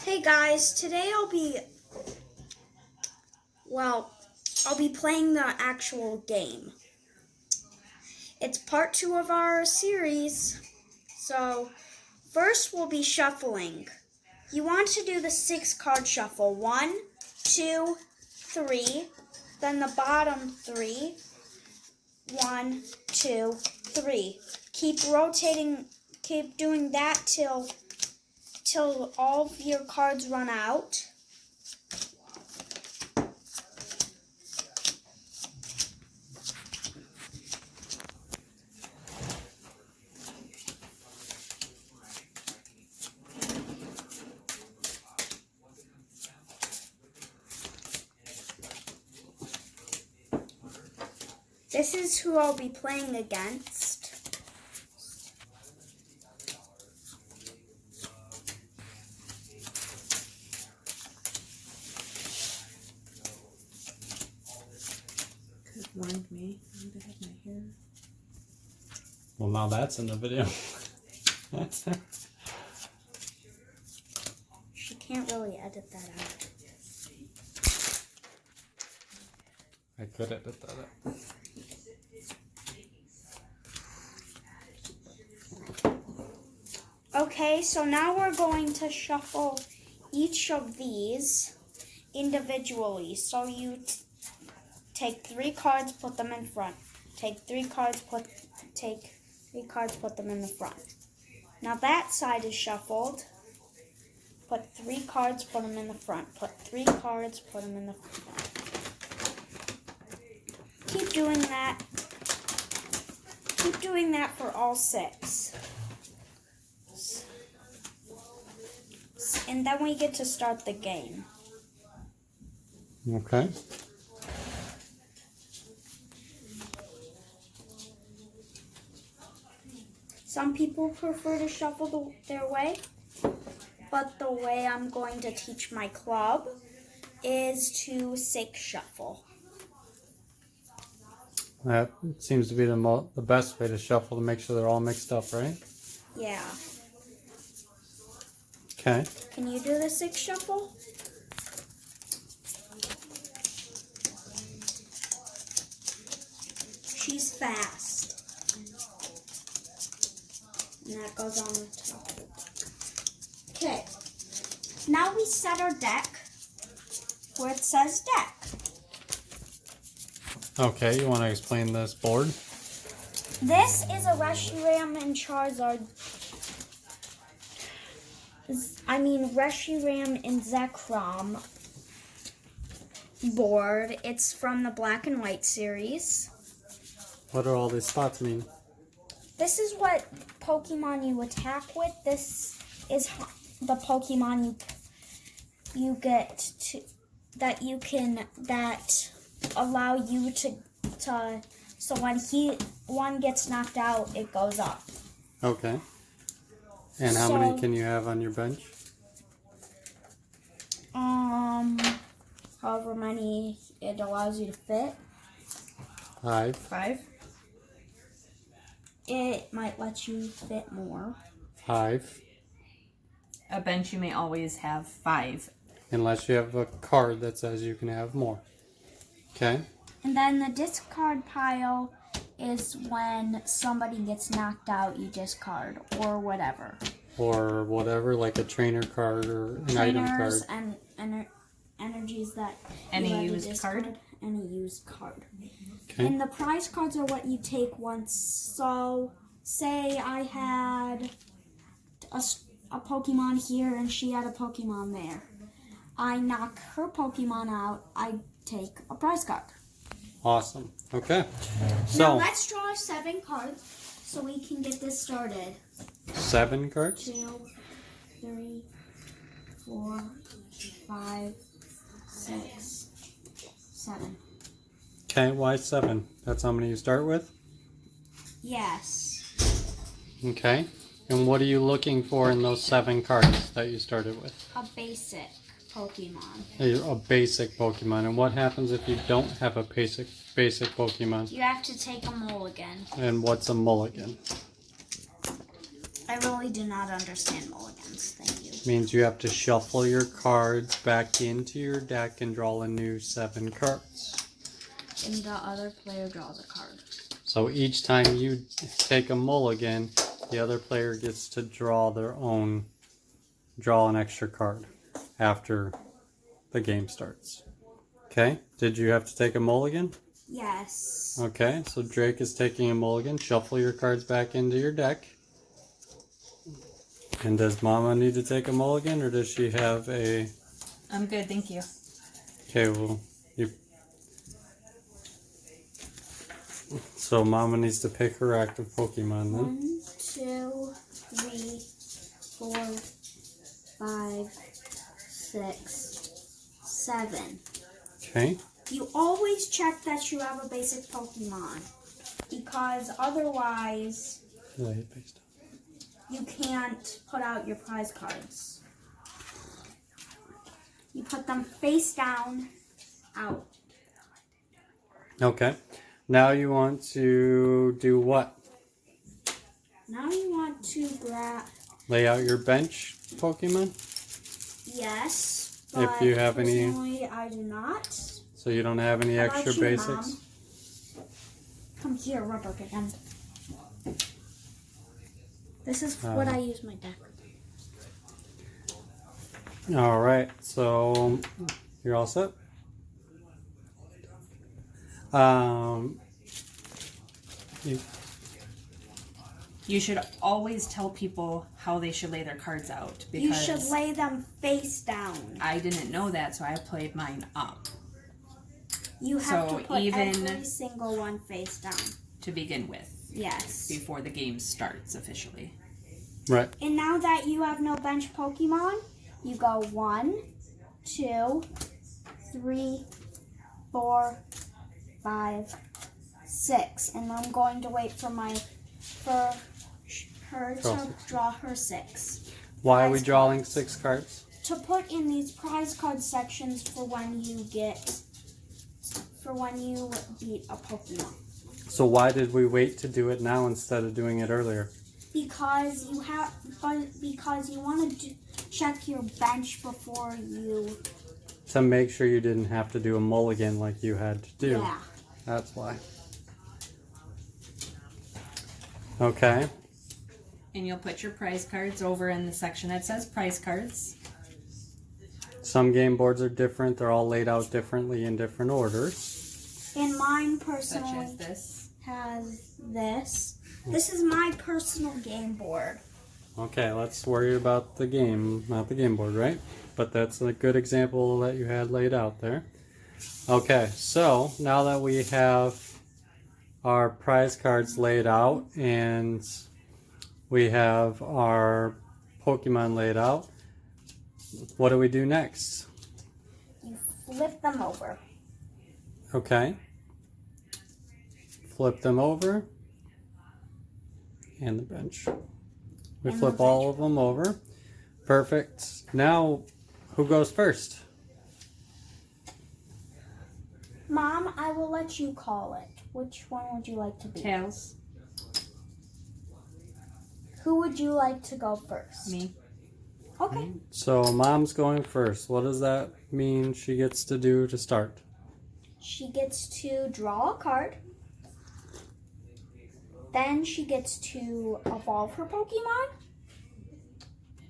Hey guys, today I'll be playing the actual game. It's part 2 of our series. So, first we'll be shuffling. You want to do the 6-card shuffle. 1, 2, 3, then the bottom 3. 1, 2, 3. Keep rotating, keep doing that till all of your cards run out. This is who I'll be playing against. Remind me, I need to have my hair. Well, now that's in the video. She can't really edit that out. I could edit that out. Okay, so now we're going to shuffle each of these individually. So you take 3 cards, put them in front. Take 3 cards, put them in the front. Now that side is shuffled. Put 3 cards, put them in the front. Put 3 cards, put them in the front. Keep doing that. Keep doing that for all 6. And then we get to start the game. Okay. Some people prefer to shuffle their way, but the way I'm going to teach my club is to 6 shuffle. That seems to be the best way to shuffle to make sure they're all mixed up, right? Yeah. Okay. Can you do the 6 shuffle? She's fast. And that goes on the top. Okay. Now we set our deck where it says deck. Okay, you want to explain this board? This is a Reshiram and Charizard. Reshiram and Zekrom board. It's from the Black and White series. What do all these spots mean? This is what Pokemon you attack with. This is the Pokemon you get to that allow you to so when one gets knocked out, it goes up. Okay. And how many can you have on your bench? However many it allows you to fit. 5. 5? It might let you fit more. 5. A bench you may always have 5. Unless you have a card that says you can have more. Okay. And then the discard pile is when somebody gets knocked out, you discard or whatever. Or whatever, like a trainer card or an item card. Trainers and energies that Any used card? Any used card. Okay. And the prize cards are what you take once. So, say I had a Pokemon here and she had a Pokemon there. I knock her Pokemon out, I take a prize card. Awesome. Okay. Now So, let's draw 7 cards so we can get this started. 7 cards? 2, 3, 4, 5, 6, 7. Okay, why 7? That's how many you start with? Yes. Okay. And what are you looking for in those 7 cards that you started with? A basic Pokemon. A basic Pokemon. And what happens if you don't have a basic Pokemon? You have to take a mulligan. And what's a mulligan? I really do not understand mulligans. Thank you. means you have to shuffle your cards back into your deck and draw a new 7 cards. And the other player draws a card. So each time you take a mulligan, the other player gets to draw an extra card after the game starts. Okay, did you have to take a mulligan? Yes. Okay, so Drake is taking a mulligan. Shuffle your cards back into your deck. And does Mama need to take a mulligan, or does she have a... I'm good, thank you. Okay, well, So Mama needs to pick her active Pokemon then. 1, 2, 3, 4, 5, 6, 7. Okay. You always check that you have a basic Pokemon, because otherwise you can't put out your prize cards. You put them face down out. Okay. Now you want to do what? Now you want to Lay out your bench Pokemon? Yes, If but you have any... personally I do not. So you don't have any How about extra you, basics? Mom? Come here, rubber band. This is what I use my deck. Alright, so you're all set? You should always tell people how they should lay their cards out. Because You should lay them face down. I didn't know that, so I played mine up You have So to put even- every single one face down. to begin with, Yes. before the game starts officially. Right. And now that you have no bench Pokemon, you go 1, 2, 3, 4, 5, 6. And I'm going to wait for her to draw her 6. Why are we Prize drawing cards. 6 cards? To put in these prize card sections for when you beat a Pokemon. So why did we wait to do it now instead of doing it earlier? Because you want to check your bench before you. To make sure you didn't have to do a mulligan like you had to do. Yeah. That's why. Okay. And you'll put your prize cards over in the section that says prize cards. Some game boards are different. They're all laid out differently in different orders. And mine Such personally as this. has this. This is my personal game board. Okay, let's worry about the game, not the game board, right? But that's a good example that you had laid out there. Okay, so now that we have our prize cards laid out and we have our Pokemon laid out, what do we do next? You flip them over. Okay. Flip them over. And the bench. We And flip the all of them over. Perfect. Now, who goes first? Mom, I will let you call it. Which one would you like to be? Tails. Who would you like to go first? Me. Okay. So, Mom's going first. What does that mean she gets to do to start? She gets to draw a card. Then she gets to evolve her Pokemon.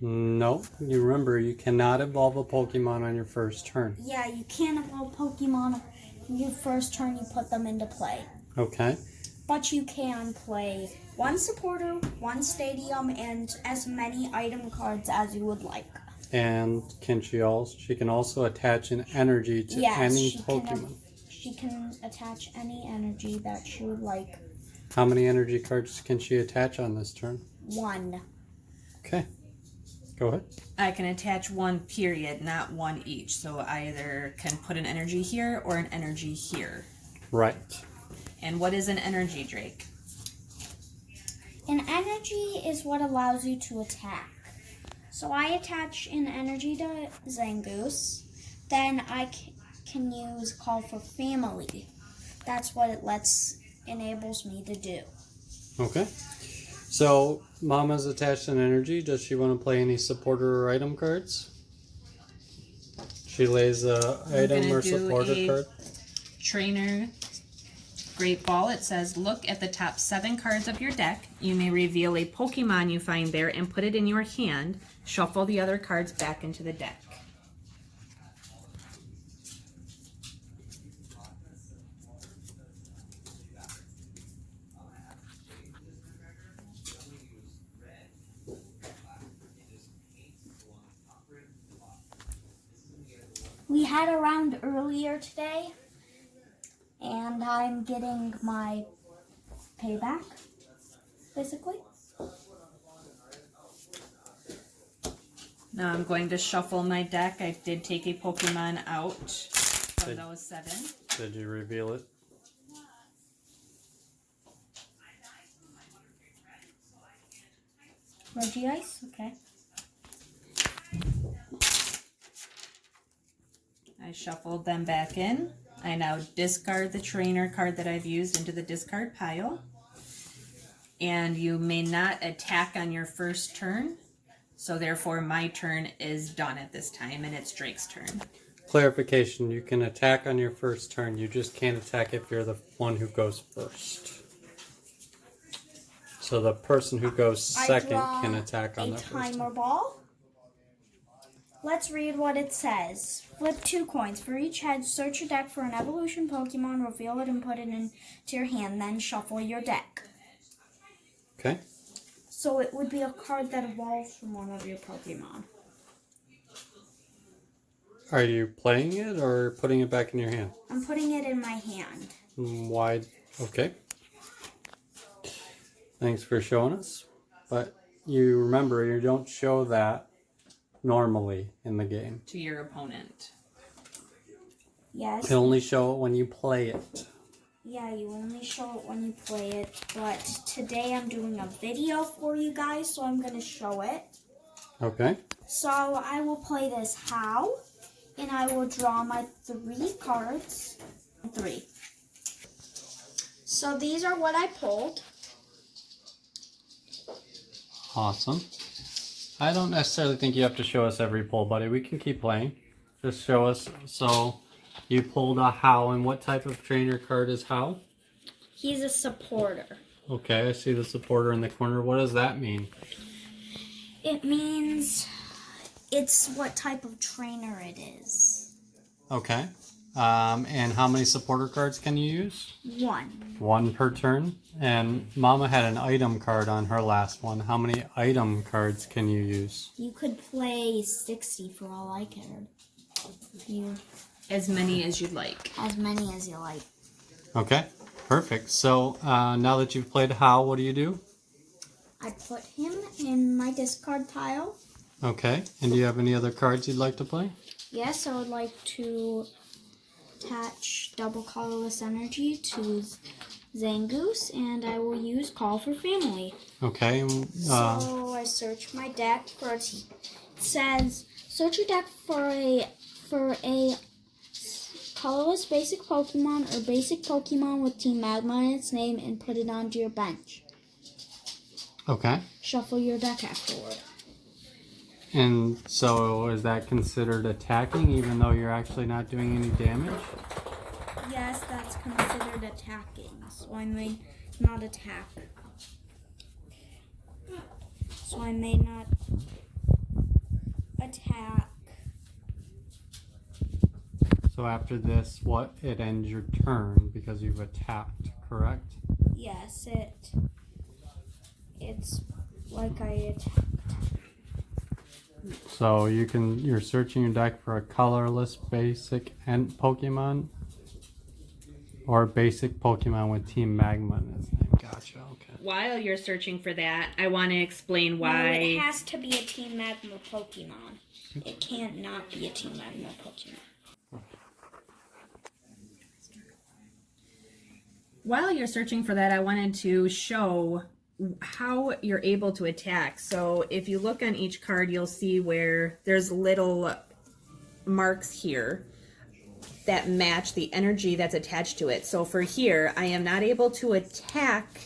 No. You remember, you cannot evolve a Pokemon on your first turn. Yeah, you can't evolve Pokemon. Your first turn, you put them into play. Okay. But you can play one supporter, one stadium, and as many item cards as you would like. And she can also attach an energy to any Pokemon. She can attach any energy that she would like. How many energy cards can she attach on this turn? 1. Okay. Go ahead. I can attach 1 period, not 1 each. So I either can put an energy here or an energy here. Right. And what is an energy, Drake? An energy is what allows you to attack. So I attach an energy to Zangoose. Then I can use Call for Family. That's what it enables me to do. Okay. So, Mama's attached an energy. Does she want to play any supporter or item cards? She lays a item gonna or do supporter a card. Trainer Great Ball. It says, look at the top 7 cards of your deck. You may reveal a Pokemon you find there and put it in your hand. Shuffle the other cards back into the deck. We had a round earlier today, and I'm getting my payback, basically. Now I'm going to shuffle my deck. I did take a Pokemon out from Did- those 7. Did you reveal it? Regice, okay. I shuffled them back in. I now discard the trainer card that I've used into the discard pile. And you may not attack on your first turn. So therefore my turn is done at this time and it's Drake's turn. Clarification, you can attack on your first turn. You just can't attack if you're the one who goes first. So the person who goes second can attack on a the first timer turn. ball. Let's read what it says. Flip 2 coins. For each head, search your deck for an evolution Pokemon, reveal it, and put it into your hand. Then shuffle your deck. Okay. So it would be a card that evolves from one of your Pokemon. Are you playing it or putting it back in your hand? I'm putting it in my hand. Why? Okay. Thanks for showing us. But you remember, you don't show that normally in the game. To your opponent. Yes. You only show it when you play it. Yeah, you only show it when you play it. But today I'm doing a video for you guys, so I'm going to show it. Okay. So I will play this how, and I will draw my 3 cards. 3. So these are what I pulled. Awesome. I don't necessarily think you have to show us every pull, buddy. We can keep playing. Just show us. So you pulled a how, and what type of trainer card is how? He's a supporter. Okay, I see the supporter in the corner. What does that mean? It means it's what type of trainer it is. Okay. And how many supporter cards can you use? 1. 1 per turn. And Mama had an item card on her last one. How many item cards can you use? You could play 60 for all I cared. As many as you'd like. As many as you like. Okay, perfect. So now that you've played how, what do you do? I put him in my discard pile. Okay, and do you have any other cards you'd like to play? Yes, I would like to attach double colorless energy to Zangoose, and I will use Call for Family. Okay. So I search my deck for it says search your deck for a colorless basic Pokemon or basic Pokemon with Team Magma in its name and put it onto your bench. Okay. Shuffle your deck afterward. And so is that considered attacking even though you're actually not doing any damage? Yes, that's considered attacking. So I may not attack. So I may not attack. So after this, it ends your turn because you've attacked, correct? Yes, it's like I attacked. So you're searching your deck for a colorless basic and Pokemon or basic Pokemon with Team Magma in its name. Gotcha, okay. While you're searching for that, I want to explain No, why. it has to be a Team Magma Pokemon. It can't not be a Team Magma Pokemon. While you're searching for that, I wanted to show how you're able to attack. So if you look on each card, you'll see where there's little marks here that match the energy that's attached to it. So for here, I am not able to attack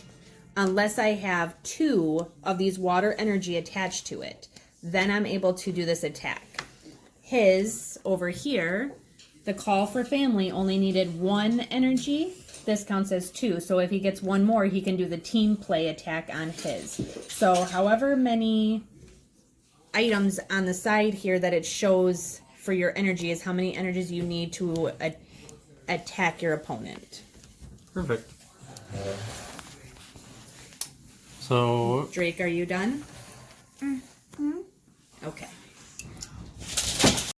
unless I have 2 of these water energy attached to it. Then I'm able to do this attack. His, over here, the call for family only needed 1 energy. This counts as 2. So if he gets 1 more, he can do the team play attack on his. So however many items on the side here that it shows for your energy is how many energies you need to attack your opponent. Perfect. So Drake, are you done?